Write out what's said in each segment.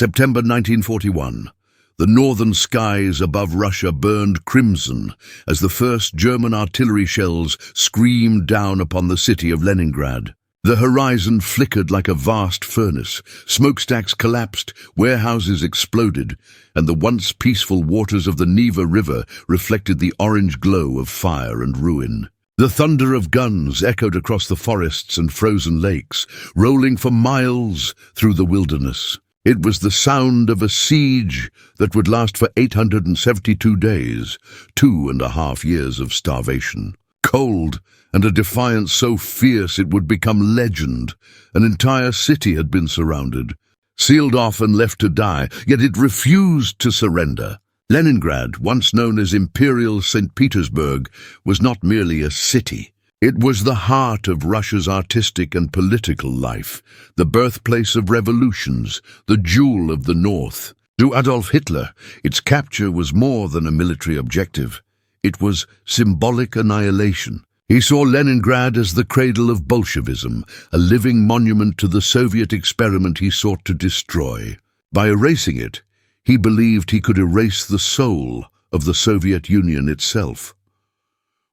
September 1941. The northern skies above Russia burned crimson as the first German artillery shells screamed down upon the city of Leningrad. The horizon flickered like a vast furnace, smokestacks collapsed, warehouses exploded, and the once peaceful waters of the Neva River reflected the orange glow of fire and ruin. The thunder of guns echoed across the forests and frozen lakes, rolling for miles through the wilderness. It was the sound of a siege that would last for 872 days, 2.5 years of starvation. Cold, and a defiance so fierce it would become legend. An entire city had been surrounded, sealed off and left to die, yet it refused to surrender. Leningrad, once known as Imperial St. Petersburg, was not merely a city. It was the heart of Russia's artistic and political life, the birthplace of revolutions, the jewel of the North. To Adolf Hitler, its capture was more than a military objective. It was symbolic annihilation. He saw Leningrad as the cradle of Bolshevism, a living monument to the Soviet experiment he sought to destroy. By erasing it, he believed he could erase the soul of the Soviet Union itself.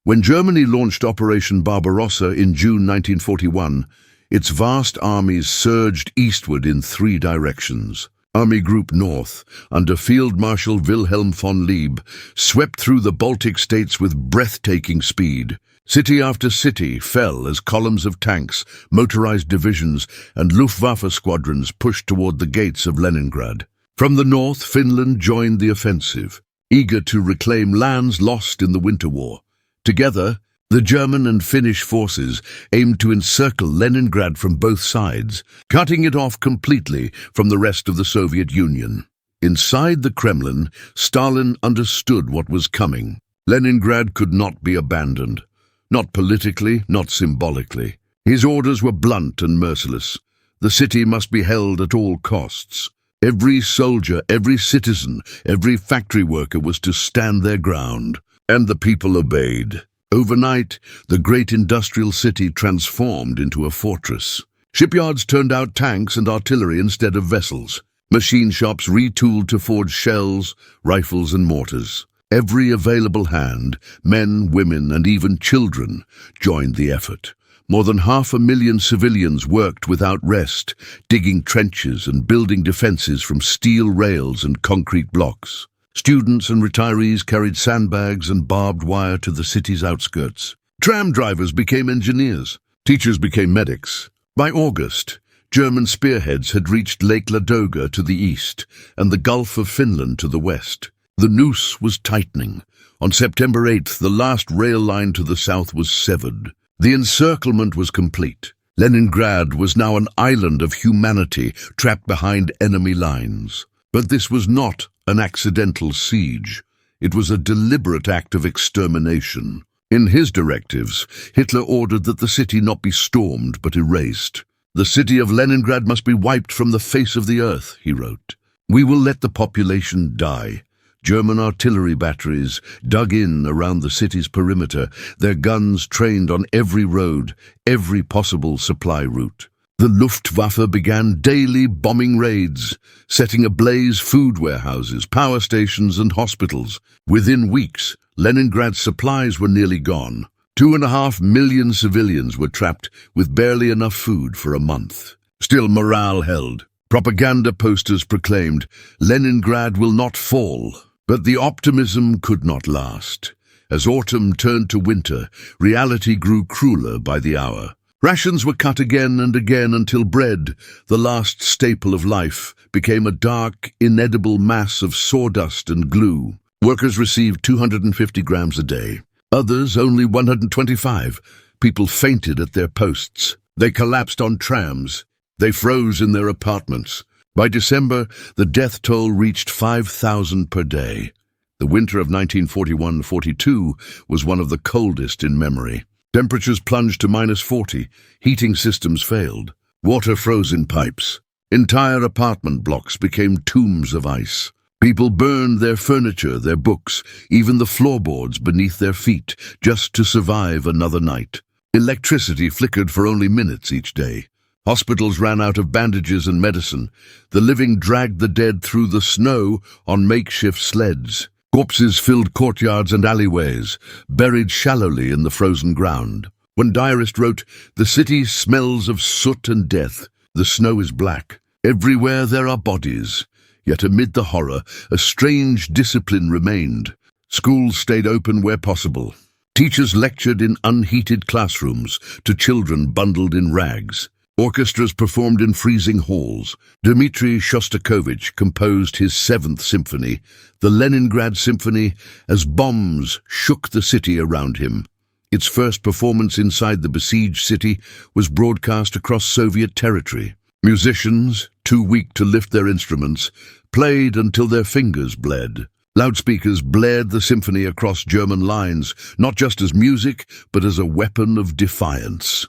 When Germany launched Operation Barbarossa in June 1941, its vast armies surged eastward in 3 directions. Army Group North, under Field Marshal Wilhelm von Lieb, swept through the Baltic states with breathtaking speed. City after city fell as columns of tanks, motorized divisions, and Luftwaffe squadrons pushed toward the gates of Leningrad. From the north, Finland joined the offensive, eager to reclaim lands lost in the Winter War. Together, the German and Finnish forces aimed to encircle Leningrad from both sides, cutting it off completely from the rest of the Soviet Union. Inside the Kremlin, Stalin understood what was coming. Leningrad could not be abandoned. Not politically, not symbolically. His orders were blunt and merciless. The city must be held at all costs. Every soldier, every citizen, every factory worker was to stand their ground. And the people obeyed. Overnight, the great industrial city transformed into a fortress. Shipyards turned out tanks and artillery instead of vessels. Machine shops retooled to forge shells, rifles, and mortars. Every available hand, men, women, and even children, joined the effort. More than 500,000 civilians worked without rest, digging trenches and building defenses from steel rails and concrete blocks. Students and retirees carried sandbags and barbed wire to the city's outskirts. Tram drivers became engineers. Teachers became medics. By August, German spearheads had reached Lake Ladoga to the east and the Gulf of Finland to the west. The noose was tightening. On September 8th, the last rail line to the south was severed. The encirclement was complete. Leningrad was now an island of humanity trapped behind enemy lines. But this was not an accidental siege. It was a deliberate act of extermination. In his directives, Hitler ordered that the city not be stormed but erased. The city of Leningrad must be wiped from the face of the earth, he wrote. We will let the population die. German artillery batteries dug in around the city's perimeter, their guns trained on every road, every possible supply route. The Luftwaffe began daily bombing raids, setting ablaze food warehouses, power stations, and hospitals. Within weeks, Leningrad's supplies were nearly gone. 2.5 million civilians were trapped with barely enough food for a month. Still, morale held. Propaganda posters proclaimed, "Leningrad will not fall." But the optimism could not last. As autumn turned to winter, reality grew crueler by the hour. Rations were cut again and again until bread, the last staple of life, became a dark, inedible mass of sawdust and glue. Workers received 250 grams a day. Others only 125. People fainted at their posts. They collapsed on trams. They froze in their apartments. By December, the death toll reached 5,000 per day. The winter of 1941-42 was one of the coldest in memory. Temperatures plunged to -40. Heating systems failed. Water froze in pipes. Entire apartment blocks became tombs of ice. People burned their furniture, their books, even the floorboards beneath their feet, just to survive another night. Electricity flickered for only minutes each day. Hospitals ran out of bandages and medicine. The living dragged the dead through the snow on makeshift sleds. Corpses filled courtyards and alleyways, buried shallowly in the frozen ground. When diarist wrote, "The city smells of soot and death. The snow is black. Everywhere there are bodies." Yet amid the horror, a strange discipline remained. Schools stayed open where possible. Teachers lectured in unheated classrooms to children bundled in rags. Orchestras performed in freezing halls. Dmitri Shostakovich composed his 7th symphony, the Leningrad Symphony, as bombs shook the city around him. Its first performance inside the besieged city was broadcast across Soviet territory. Musicians, too weak to lift their instruments, played until their fingers bled. Loudspeakers blared the symphony across German lines, not just as music, but as a weapon of defiance.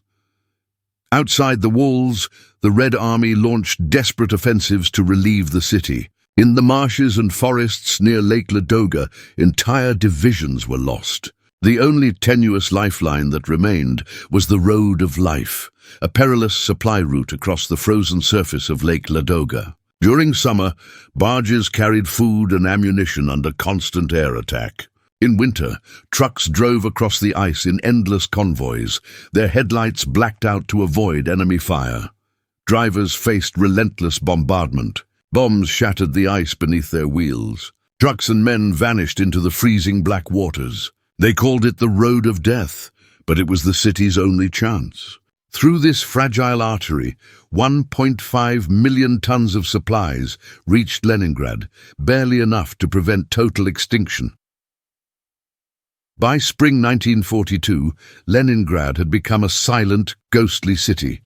Outside the walls, the Red Army launched desperate offensives to relieve the city. In the marshes and forests near Lake Ladoga, entire divisions were lost. The only tenuous lifeline that remained was the Road of Life, a perilous supply route across the frozen surface of Lake Ladoga. During summer, barges carried food and ammunition under constant air attack. In winter, trucks drove across the ice in endless convoys, their headlights blacked out to avoid enemy fire. Drivers faced relentless bombardment. Bombs shattered the ice beneath their wheels. Trucks and men vanished into the freezing black waters. They called it the Road of Death, but it was the city's only chance. Through this fragile artery, 1.5 million tons of supplies reached Leningrad, barely enough to prevent total extinction. By spring 1942, Leningrad had become a silent, ghostly city.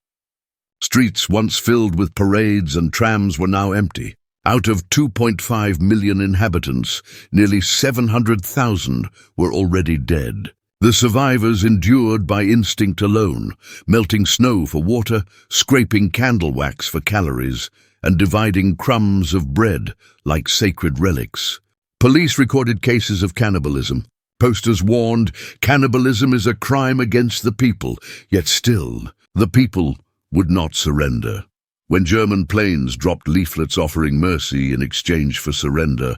Streets once filled with parades and trams were now empty. Out of 2.5 million inhabitants, nearly 700,000 were already dead. The survivors endured by instinct alone, melting snow for water, scraping candle wax for calories, and dividing crumbs of bread like sacred relics. Police recorded cases of cannibalism. Posters warned, cannibalism is a crime against the people, yet still, the people would not surrender. When German planes dropped leaflets offering mercy in exchange for surrender,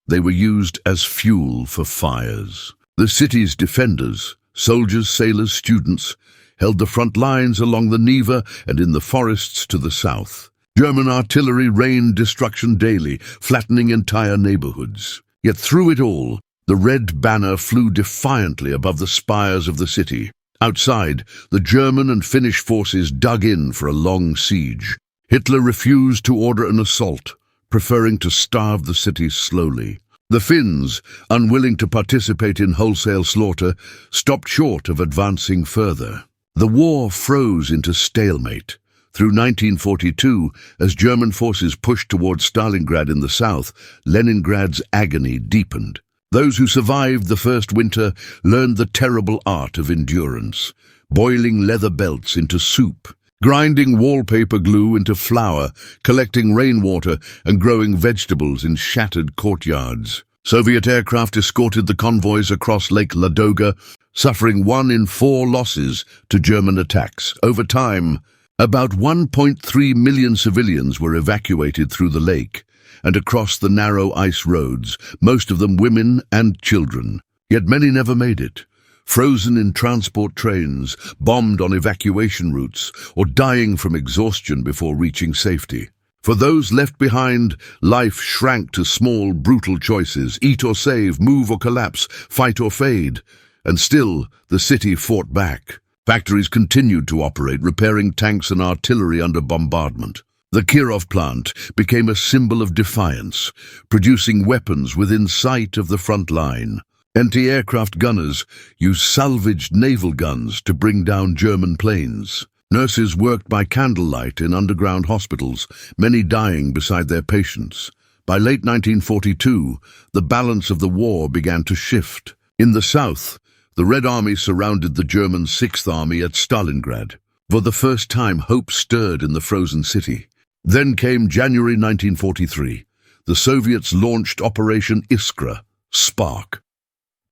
they were used as fuel for fires. The city's defenders, soldiers, sailors, students, held the front lines along the Neva and in the forests to the south. German artillery rained destruction daily, flattening entire neighborhoods. Yet through it all, the red banner flew defiantly above the spires of the city. Outside, the German and Finnish forces dug in for a long siege. Hitler refused to order an assault, preferring to starve the city slowly. The Finns, unwilling to participate in wholesale slaughter, stopped short of advancing further. The war froze into stalemate. Through 1942, as German forces pushed towards Stalingrad in the south, Leningrad's agony deepened. Those who survived the first winter learned the terrible art of endurance, boiling leather belts into soup, grinding wallpaper glue into flour, collecting rainwater and growing vegetables in shattered courtyards. Soviet aircraft escorted the convoys across Lake Ladoga, suffering 1 in 4 losses to German attacks. Over time, about 1.3 million civilians were evacuated through the lake and across the narrow ice roads, most of them women and children. Yet many never made it, frozen in transport trains, bombed on evacuation routes, or dying from exhaustion before reaching safety. For those left behind, life shrank to small, brutal choices: eat or save, move or collapse, fight or fade. And still, the city fought back. Factories continued to operate, repairing tanks and artillery under bombardment. The Kirov plant became a symbol of defiance, producing weapons within sight of the front line. Anti-aircraft gunners used salvaged naval guns to bring down German planes. Nurses worked by candlelight in underground hospitals, many dying beside their patients. By late 1942, the balance of the war began to shift. In the south, the Red Army surrounded the German Sixth Army at Stalingrad. For the first time, hope stirred in the frozen city. Then came January 1943. The Soviets launched Operation Iskra, Spark.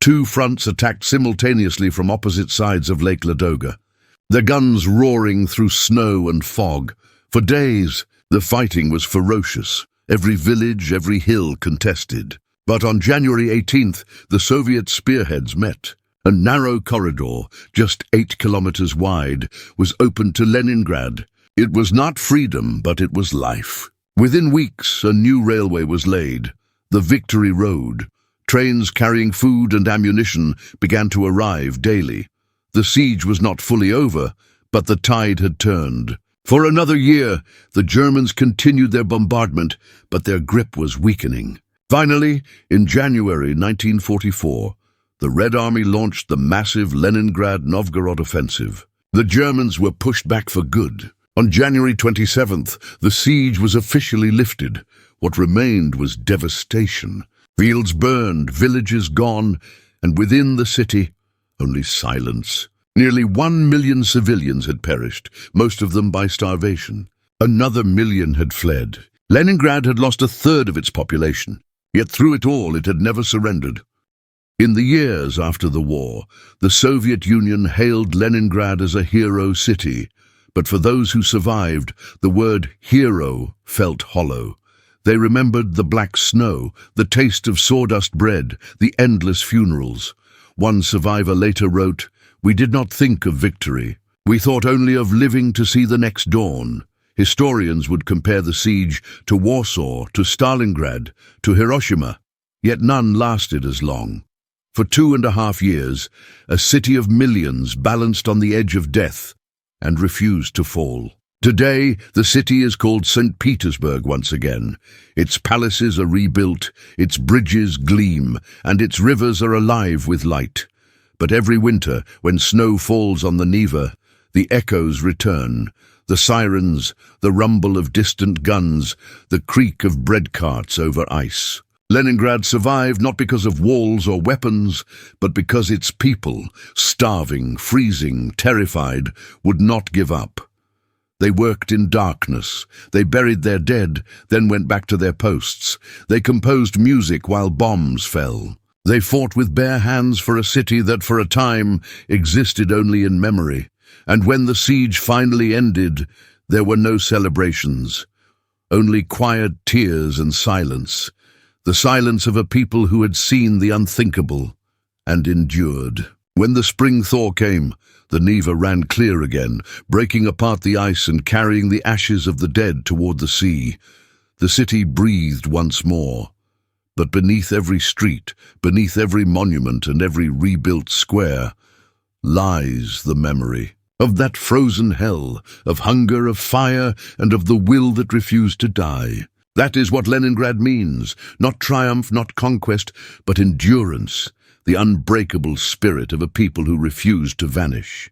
2 fronts attacked simultaneously from opposite sides of Lake Ladoga, their guns roaring through snow and fog. For days, the fighting was ferocious, every village, every hill contested. But on January 18th, the Soviet spearheads met. A narrow corridor, just 8 kilometers wide, was opened to Leningrad. It was not freedom, but it was life. Within weeks, a new railway was laid, the Victory Road. Trains carrying food and ammunition began to arrive daily. The siege was not fully over, but the tide had turned. For another year, the Germans continued their bombardment, but their grip was weakening. Finally, in January 1944, the Red Army launched the massive Leningrad-Novgorod offensive. The Germans were pushed back for good. On January 27th, the siege was officially lifted. What remained was devastation. Fields burned, villages gone, and within the city, only silence. Nearly 1 million civilians had perished, most of them by starvation. Another million had fled. Leningrad had lost a third of its population, yet through it all it had never surrendered. In the years after the war, the Soviet Union hailed Leningrad as a hero city, but for those who survived, the word hero felt hollow. They remembered the black snow, the taste of sawdust bread, the endless funerals. One survivor later wrote, "We did not think of victory. We thought only of living to see the next dawn." Historians would compare the siege to Warsaw, to Stalingrad, to Hiroshima, yet none lasted as long. For 2.5 years, a city of millions balanced on the edge of death and refused to fall. Today, the city is called St. Petersburg once again. Its palaces are rebuilt, its bridges gleam, and its rivers are alive with light. But every winter, when snow falls on the Neva, the echoes return. The sirens, the rumble of distant guns, the creak of bread carts over ice. Leningrad survived not because of walls or weapons, but because its people, starving, freezing, terrified, would not give up. They worked in darkness. They buried their dead, then went back to their posts. They composed music while bombs fell. They fought with bare hands for a city that for a time existed only in memory. And when the siege finally ended, there were no celebrations, only quiet tears and silence. The silence of a people who had seen the unthinkable and endured. When the spring thaw came, the Neva ran clear again, breaking apart the ice and carrying the ashes of the dead toward the sea. The city breathed once more. But beneath every street, beneath every monument and every rebuilt square, lies the memory of that frozen hell, of hunger, of fire, and of the will that refused to die. That is what Leningrad means, not triumph, not conquest, but endurance, the unbreakable spirit of a people who refused to vanish.